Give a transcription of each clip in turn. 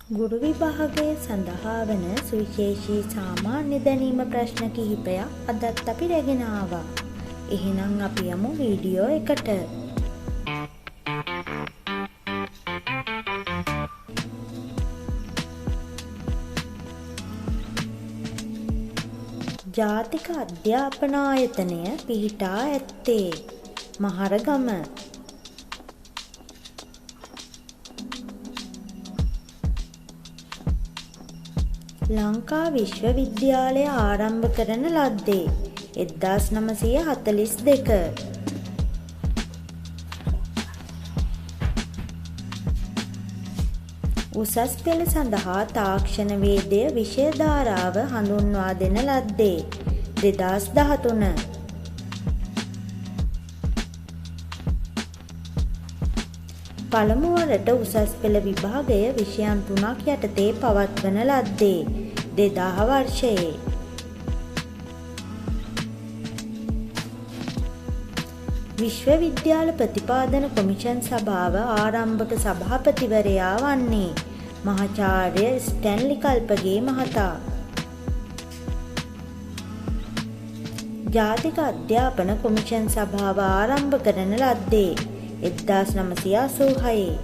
ගුරු විභාගයේ සඳහා වන සුවිශේෂී සාමාන්‍ය දැනීම ප්‍රශ්න කිහිපයක් අදත් අපි රැගෙන ආවා. එහෙනම් අපි යමු වීඩියෝ එකට. ජාතික අධ්‍යාපන ආයතනය පිහිටා ඇත්තේ මහරගම. ලංකා විශ්වවිද්‍යාලය ආරම්භ කරන ලද්දේ 1942. උසස් පෙළ සඳහා තාක්ෂණ වේදය විෂය ධාරාව හඳුන්වා දෙන ලද්දේ 2013. පළමු වරට උසස් පෙළ විභාගය විෂයන් 3ක් යටතේ පවත්වන ලද්දේ 2000 වර්ෂයේ. විශ්වවිද්‍යාල ප්‍රතිපාදන කොමිෂන් සභාව ආරම්භක සභාපතිවරයා වන්නේ මහාචාර්ය ස්ටැන්ලි කල්පගේ මහතා. ජාතික අධ්‍යාපන කොමිෂන් සභාව ආරම්භ කරන ලද්දේ 1986.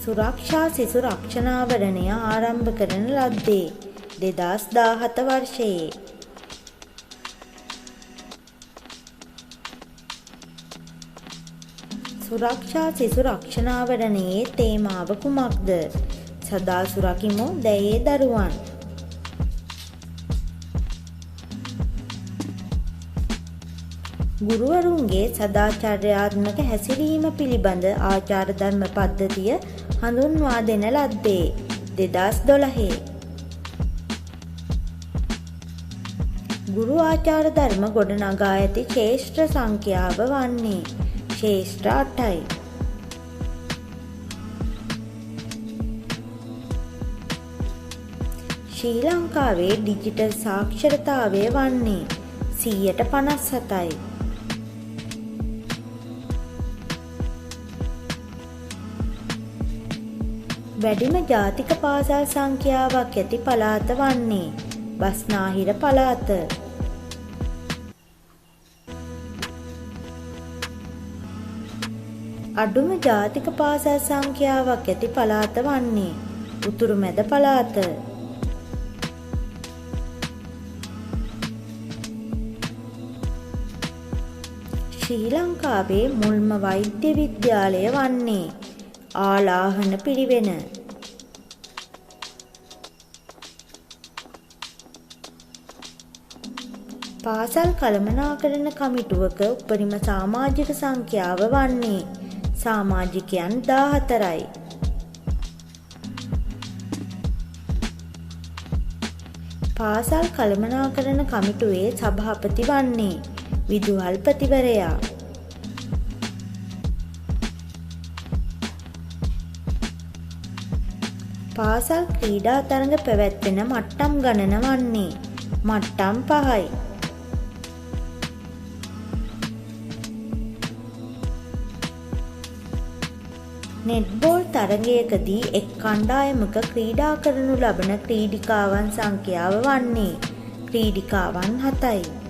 සුරක්ෂා සිසු රක්ෂණාවරණය ආරම්භ කරන ලද්දේ 2017 වර්ෂයේ. සුරක්ෂා සිසු රක්ෂණාවරණයේ තේමාව කුමක්ද? සදා සුරකිමු දැයේ දරුවන්. ගුරුවරුන්ගේ සදාචාරාත්මක හැසිරීම පිළිබඳ ආචාර ධර්ම පද්ධතිය හඳුන්වා දෙන ලද්දේ 2012. ගුරු ආචාර ධර්ම ගොඩනගා ඇති ශ්‍රේෂ්ඨ සංඛ්‍යාව වන්නේ ශ්‍රේෂ්ඨ 8යි. ශ්‍රී ලංකාවේ ඩිජිටල් සාක්ෂරතාවය වන්නේ 57%යි. වැඩිම ජාතික පාසල් සංඛ්‍යාවක් ඇති පළාත වන්නේ බස්නාහිර පළාත. අඩුම ජාතික පාසල් සංඛ්‍යාවක් ඇති පළාත වන්නේ උතුරුමැද පළාත. ශ්‍රී ලංකාවේ මුල්ම වෛද්‍ය විද්‍යාලය වන්නේ ආලාහන පිරිවෙන. පාසල් කළමනාකරණ කමිටුවක උපරිම සමාජික සංඛ්‍යාව වන්නේ සමාජිකයන් 14යි. පාසල් කළමනාකරණ කමිටුවේ සභාපති වන්නේ විදුහල්පතිවරයා. පාසල් ක්‍රීඩා තරඟ පැවැත්වෙන මට්ටම් ගණන වන්නේ මට්ටම් 5යි. නෙට්බෝල් තරගයකදී එක් කණ්ඩායමක ක්‍රීඩා කරනු ලබන ක්‍රීඩිකාවන් සංඛ්‍යාව වන්නේ ක්‍රීඩිකාවන් 7යි.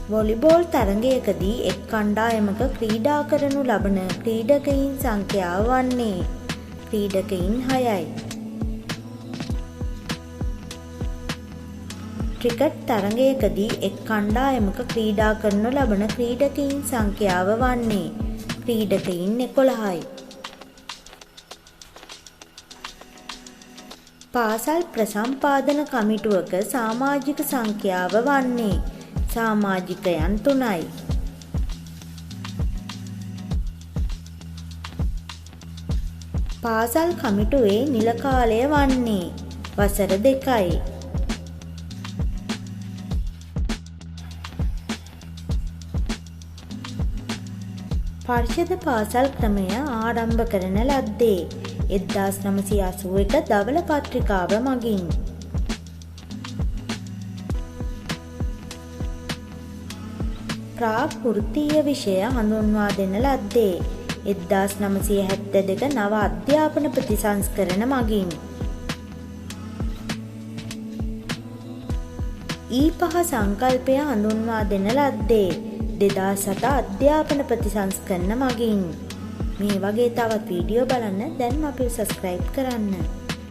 වොලිබෝල් තරගයකදී එක් කණ්ඩායමක ක්‍රීඩා කරනු ලබන ක්‍රීඩකයින් සංඛ්‍යාව වන්නේ ක්‍රීඩකයින් 6යි. ක්‍රිකට් තරගයකදී එක් කණ්ඩායමක ක්‍රීඩා කරනු ලබන ක්‍රීඩකයින් සංඛ්‍යාව වන්නේ ක්‍රීඩකයින් 11යි. පාසල් ප්‍රසම්පාදන කමිටුවක සමාජික සංඛ්‍යාව වන්නේ සමාජිකයන් 3යි. පාසල් කමිටුවේ නිල කාලය වන්නේ වසර 2යි. පරිෂද පාසල් ක්‍රමය ආරම්භ කරන ලද්දේ 1981 දවල පත්‍රිකාව මගින්. ප්‍රාකෘතිය විෂය හඳුන්වා දෙන ලද්දේ 1972 නව අධ්‍යාපන ප්‍රතිසංස්කරණ මගින්. E5 සංකල්පය හඳුන්වා දෙන ලද්දේ 2007 අධ්‍යාපන ප්‍රතිසංස්කරණ මගින්. මේ වගේ තවත් වීඩියෝ බලන්න දැන්ම අපිව සබ්ස්ක්‍රයිබ් කරන්න.